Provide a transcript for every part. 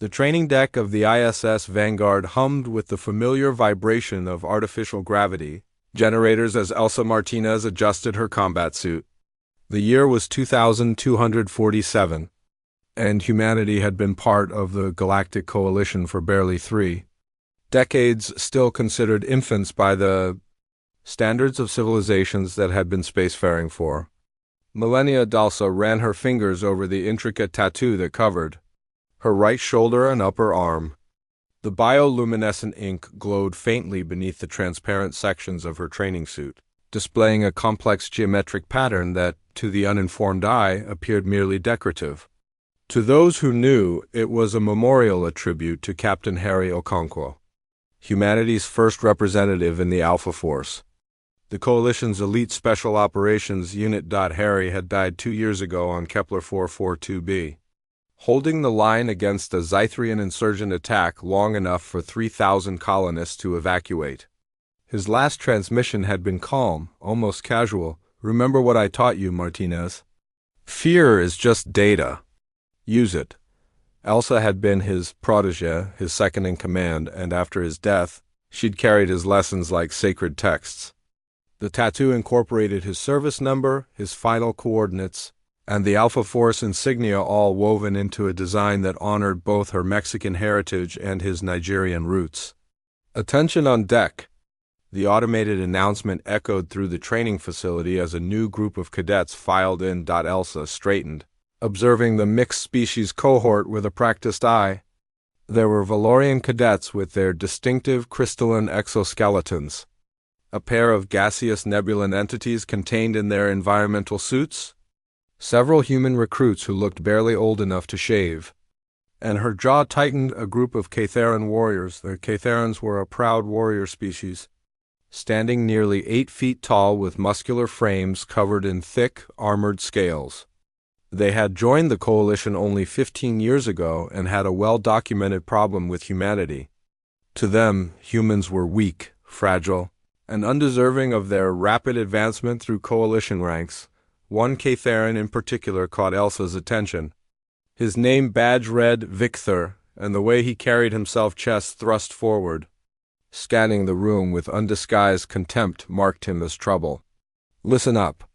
The training deck of the ISS Vanguard hummed with the familiar vibration of artificial gravity generators as Elsa Martinez adjusted her combat suit. The year was 2247, and humanity had been part of the Galactic Coalition for barely 3 decades, still considered infants by the standards of civilizations that had been spacefaring for millennia. Dalsa ran her fingers over the intricate tattoo that covered her right shoulder and upper arm. The bioluminescent ink glowed faintly beneath the transparent sections of her training suit, displaying a complex geometric pattern that, to the uninformed eye, appeared merely decorative. To those who knew, it was a memorial, a tribute to Captain Harry Okonkwo, humanity's first representative in the Alpha Force. The Coalition's elite special operations unit. Harry had died 2 years ago on Kepler 442b, holding the line against a Zythrian insurgent attack long enough for 3,000 colonists to evacuate. His last transmission had been calm, almost casual. "Remember what I taught you, Martinez. Fear is just data. Use it." Elsa had been his protégé, his second in command, and after his death, she'd carried his lessons like sacred texts. The tattoo incorporated his service number, his final coordinates, and the Alpha Force insignia, all woven into a design that honored both her Mexican heritage and his Nigerian roots. "Attention on deck." The automated announcement echoed through the training facility as a new group of cadets filed in. Elsa straightened, observing the mixed-species cohort with a practiced eye. There were Valorian cadets with their distinctive crystalline exoskeletons, a pair of gaseous nebulan entities contained in their environmental suits, several human recruits who looked barely old enough to shave, and her jaw tightened, a group of Catheran warriors. The Catherans were a proud warrior species, standing nearly 8 feet tall with muscular frames covered in thick, armored scales. They had joined the Coalition only 15 years ago and had a well-documented problem with humanity. To them, humans were weak, fragile, and undeserving of their rapid advancement through Coalition ranks. One Catheran in particular caught Elsa's attention. His name badge read Victor, and the way he carried himself, chest thrust forward, scanning the room with undisguised contempt, marked him as trouble. "Listen up."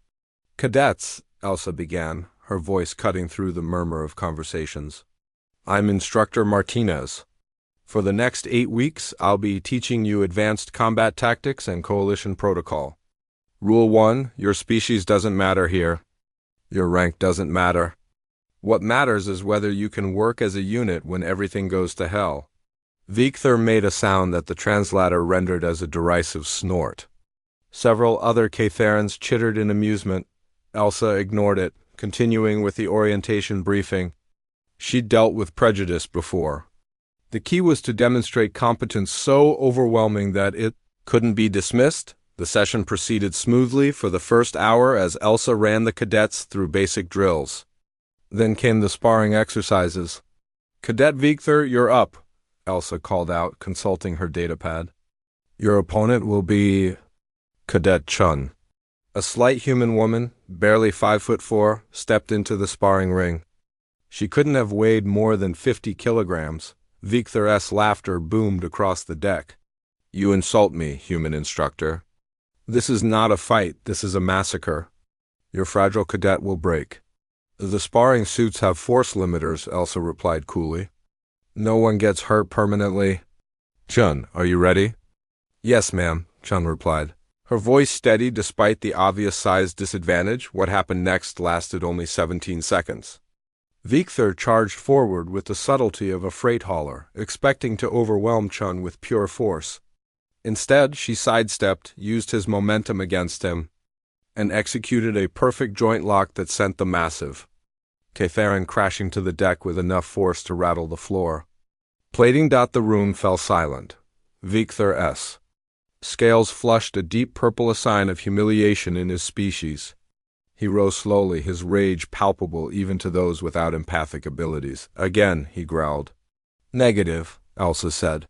"Cadets," Elsa began, her voice cutting through the murmur of conversations. "I'm Instructor Martinez. For the next 8 weeks, I'll be teaching you advanced combat tactics and Coalition protocol. Rule 1, your species doesn't matter here. Your rank doesn't matter. What matters is whether you can work as a unit when everything goes to hell." Victor made a sound that the translator rendered as a derisive snort. Several other Catherans chittered in amusement. Elsa ignored it, continuing with the orientation briefing. She'd dealt with prejudice before. The key was to demonstrate competence so overwhelming that it couldn't be dismissed. The session proceeded smoothly for the first hour as Elsa ran the cadets through basic drills. Then came the sparring exercises. "Cadet Victor, you're up," Elsa called out, consulting her datapad. "Your opponent will be Cadet Chun." A slight human woman, barely 5'4", stepped into the sparring ring. She couldn't have weighed more than 50 kilograms. Victor's laughter boomed across the deck. "You insult me, human instructor. This is not a fight, this is a massacre. Your fragile cadet will break." "The sparring suits have force limiters," Elsa replied coolly. "No one gets hurt permanently." "Chun, are you ready?" "Yes, ma'am," Chun replied, her voice steady despite the obvious size disadvantage. What happened next lasted only 17 seconds. Victor charged forward with the subtlety of a freight hauler, expecting to overwhelm Chun with pure force. Instead, she sidestepped, used his momentum against him, and executed a perfect joint lock that sent the massive Catheran crashing to the deck with enough force to rattle the floor. Plating. The room fell silent. Victor's scales flushed a deep purple, a sign of humiliation in his species. He rose slowly, his rage palpable even to those without empathic abilities. "Again," he growled. "Negative," Elsa said.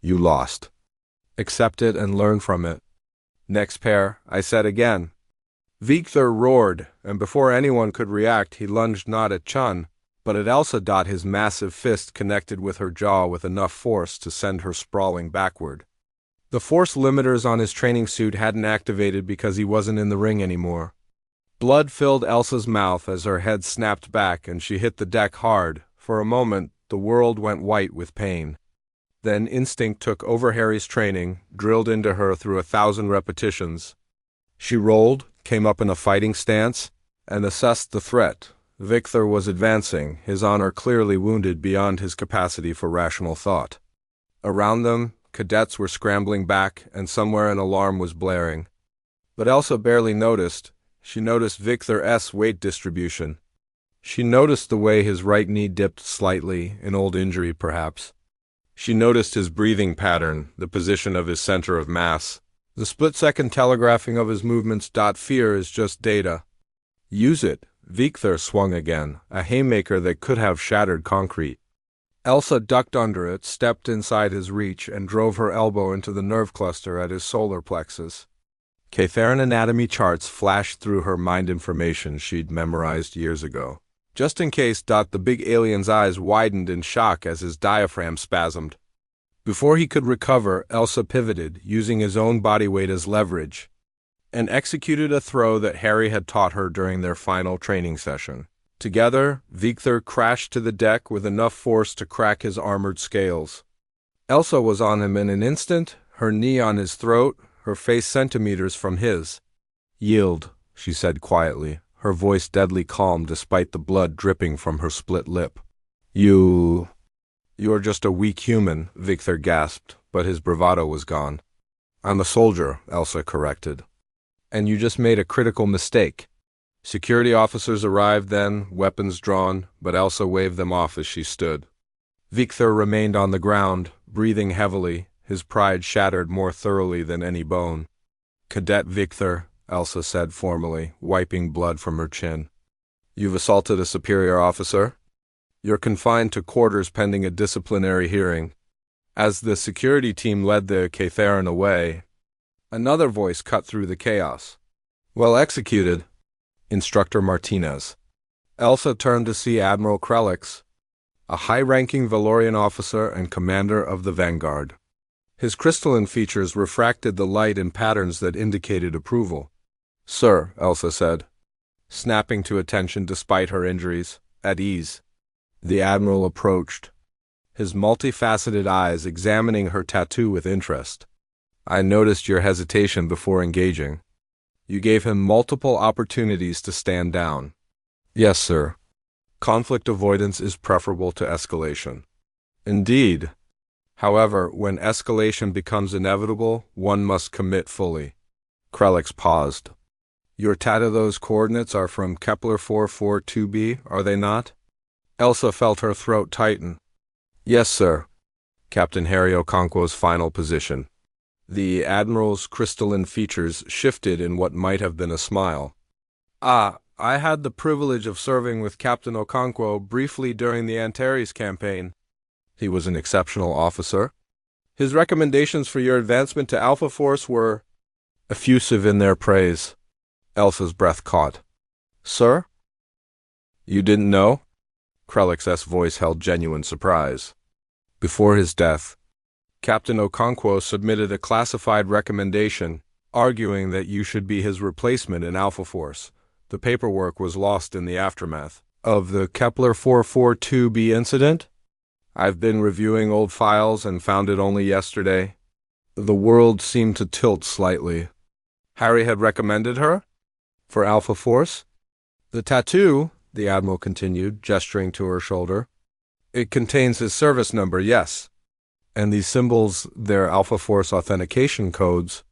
"You lost. Accept it and learn from it." "Next pair," I said again. Victor roared, and before anyone could react, he lunged not at Chun, but at Elsa. His massive fist connected with her jaw with enough force to send her sprawling backward. The force limiters on his training suit hadn't activated because he wasn't in the ring anymore. Blood filled Elsa's mouth as her head snapped back and she hit the deck hard. For a moment, the world went white with pain. Then instinct took over. Harry's training, drilled into her through 1,000 repetitions. She rolled, came up in a fighting stance, and assessed the threat. Victor was advancing, his honor clearly wounded beyond his capacity for rational thought. Around them, cadets were scrambling back, and somewhere an alarm was blaring. But Elsa barely noticed. She noticed Victor's weight distribution. She noticed the way his right knee dipped slightly, an old injury perhaps. She noticed his breathing pattern, the position of his center of mass, the split-second telegraphing of his movements. Fear is just data. Use it. Victor swung again, a haymaker that could have shattered concrete. Elsa ducked under it, stepped inside his reach, and drove her elbow into the nerve cluster at his solar plexus. Catheran anatomy charts flashed through her mind, information she'd memorized years ago. Just in case. The big alien's eyes widened in shock as his diaphragm spasmed. Before he could recover, Elsa pivoted, using his own body weight as leverage, and executed a throw that Harry had taught her during their final training session. Together, Victor crashed to the deck with enough force to crack his armored scales. Elsa was on him in an instant, her knee on his throat, her face centimeters from his. "Yield," she said quietly, her voice deadly calm despite the blood dripping from her split lip. You're just a weak human," Victor gasped, but his bravado was gone. "I'm a soldier," Elsa corrected. "And you just made a critical mistake." Security officers arrived then, weapons drawn, but Elsa waved them off as she stood. Victor remained on the ground, breathing heavily, his pride shattered more thoroughly than any bone. "Cadet Victor," Elsa said formally, wiping blood from her chin. "You've assaulted a superior officer. You're confined to quarters pending a disciplinary hearing." As the security team led the Catheran away, another voice cut through the chaos. "Well executed, Instructor Martinez." Elsa turned to see Admiral Krelix, a high-ranking Valorian officer and commander of the Vanguard. His crystalline features refracted the light in patterns that indicated approval. "Sir," Elsa said, snapping to attention despite her injuries, at ease. The Admiral approached, his multifaceted eyes examining her tattoo with interest. "I noticed your hesitation before engaging. You gave him multiple opportunities to stand down." "Yes, sir. Conflict avoidance is preferable to escalation." "Indeed. However, when escalation becomes inevitable, one must commit fully." Krelix paused. "Your tattoo's coordinates are from Kepler 442b, are they not?" Elsa felt her throat tighten. "Yes, sir." Captain Harry Okonkwo's final position. The Admiral's crystalline features shifted in what might have been a smile. "I had the privilege of serving with Captain Okonkwo briefly during the Antares campaign." "He was an exceptional officer." "His recommendations for your advancement to Alpha Force were effusive in their praise." Elsa's breath caught. "Sir? You didn't know?" Krelix's voice held genuine surprise. "Before his death, Captain Okonkwo submitted a classified recommendation, arguing that you should be his replacement in Alpha Force. The paperwork was lost in the aftermath." "Of the Kepler 442b incident?" "I've been reviewing old files and found it only yesterday." The world seemed to tilt slightly. Harry had recommended her? For Alpha Force? "The tattoo," the Admiral continued, gesturing to her shoulder. "It contains his service number, yes. And these symbols, they're Alpha Force authentication codes,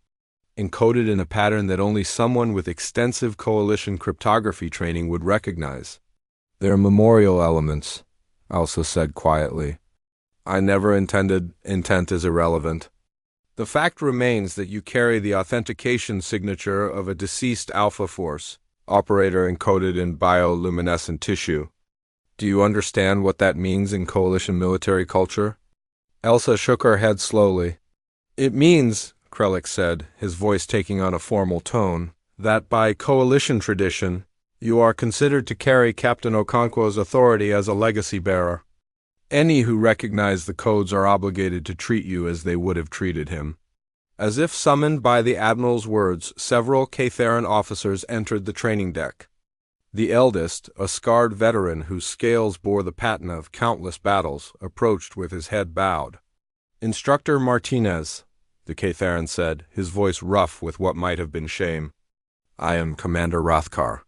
encoded in a pattern that only someone with extensive coalition cryptography training would recognize. They're memorial elements," Elsa said quietly. "I never intended. Intent is irrelevant. The fact remains that you carry the authentication signature of a deceased Alpha Force operator encoded in bioluminescent tissue. Do you understand what that means in coalition military culture?" Elsa shook her head slowly. "It means," Krelix said, his voice taking on a formal tone, "that by coalition tradition, You are considered to carry Captain Okonkwo's authority as a legacy bearer. Any who recognize the codes are obligated to treat you as they would have treated him. As if summoned by the Admiral's words, several Catheran officers entered the training deck. The eldest, a scarred veteran whose scales bore the patina of countless battles, approached with his head bowed. "Instructor Martinez," the Catheran said, his voice rough with what might have been shame. "I am Commander Rothkar.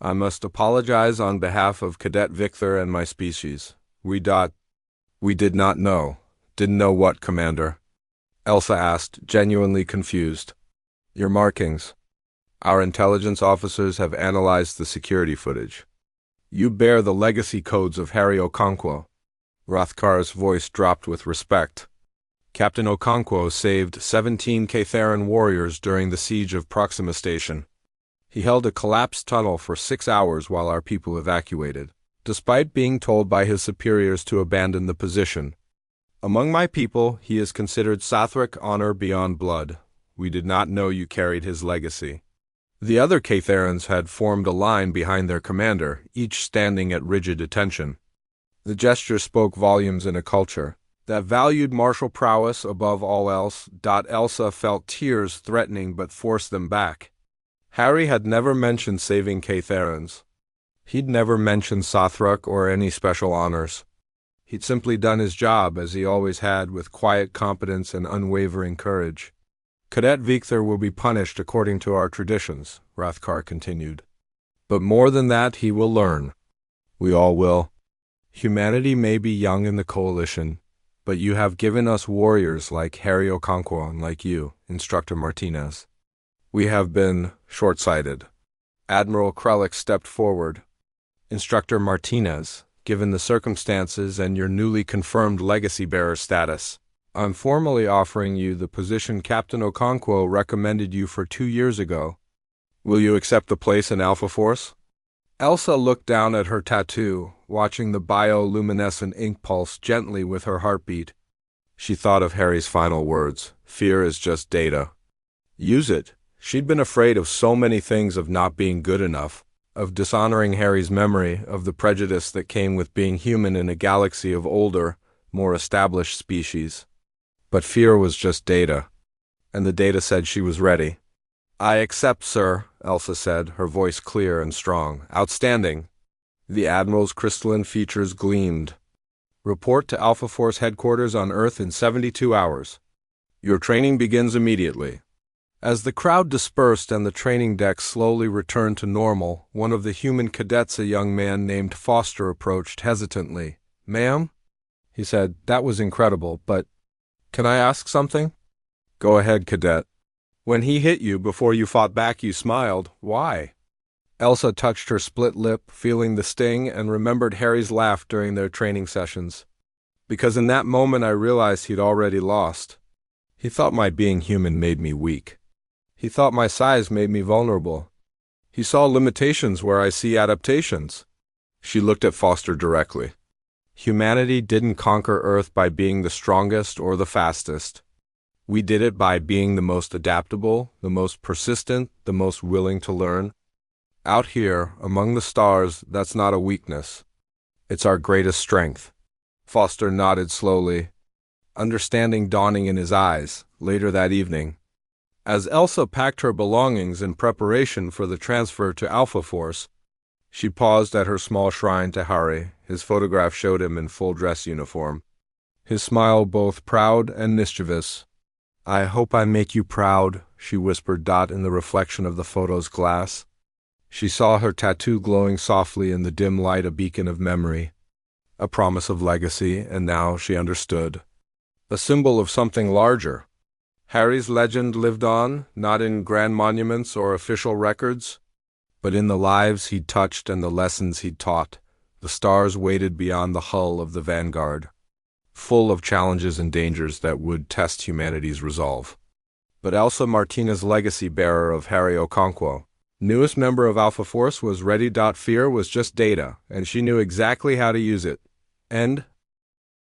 I must apologize on behalf of Cadet Victor and my species. We did not know." "Didn't know what, Commander?" Elsa asked, genuinely confused. "Your markings. Our intelligence officers have analyzed the security footage. You bear the legacy codes of Harry Okonkwo." Rothkar's voice dropped with respect. "Captain Okonkwo saved 17 Catheran warriors during the siege of Proxima Station. He held a collapsed tunnel for 6 hours while our people evacuated, despite being told by his superiors to abandon the position. Among my people, he is considered Sathric honor beyond blood. We did not know you carried his legacy." The other Catherans had formed a line behind their commander, each standing at rigid attention. The gesture spoke volumes in a culture that valued martial prowess above all else. Elsa felt tears threatening but forced them back. Harry had never mentioned saving Catherans. He'd never mentioned Sathrak or any special honors. He'd simply done his job, as he always had, with quiet competence and unwavering courage. "Cadet Victor will be punished according to our traditions," Rothkar continued. "But more than that, he will learn. We all will. Humanity may be young in the Coalition, but you have given us warriors like Harry Okonkwo and like you, Instructor Martinez. We have been short-sighted." Admiral Krellick stepped forward. "Instructor Martinez, given the circumstances and your newly confirmed legacy-bearer status, I'm formally offering you the position Captain Okonkwo recommended you for 2 years ago. Will you accept the place in Alpha Force?" Elsa looked down at her tattoo, watching the bioluminescent ink pulse gently with her heartbeat. She thought of Harry's final words, "Fear is just data." Use it. She'd been afraid of so many things, of not being good enough, of dishonoring Harry's memory, of the prejudice that came with being human in a galaxy of older, more established species. But fear was just data, and the data said she was ready. "I accept, sir," Elsa said, her voice clear and strong. "Outstanding." The Admiral's crystalline features gleamed. "Report to Alpha Force headquarters on Earth in 72 hours. Your training begins immediately." As the crowd dispersed and the training deck slowly returned to normal, one of the human cadets, a young man named Foster, approached hesitantly. "Ma'am," he said, "that was incredible, but can I ask something?" "Go ahead, Cadet." "When he hit you before you fought back, you smiled. Why?" Elsa touched her split lip, feeling the sting, and remembered Harry's laugh during their training sessions. "Because in that moment I realized he'd already lost. He thought my being human made me weak. He thought my size made me vulnerable. He saw limitations where I see adaptations." She looked at Foster directly. "Humanity didn't conquer Earth by being the strongest or the fastest. We did it by being the most adaptable, the most persistent, the most willing to learn. Out here, among the stars, that's not a weakness. It's our greatest strength." Foster nodded slowly, understanding dawning in his eyes. Later that evening, as Elsa packed her belongings in preparation for the transfer to Alpha Force, she paused at her small shrine to Harry. His photograph showed him in full dress uniform, his smile both proud and mischievous. "I hope I make you proud," she whispered in the reflection of the photo's glass. She saw her tattoo glowing softly in the dim light, a beacon of memory, a promise of legacy, and now she understood. A symbol of something larger. Harry's legend lived on, not in grand monuments or official records, but in the lives he'd touched and the lessons he'd taught. The stars waited beyond the hull of the Vanguard, full of challenges and dangers that would test humanity's resolve. But Elsa Martinez, legacy bearer of Harry Okonkwo, newest member of Alpha Force, was ready. Fear was just data, and she knew exactly how to use it. End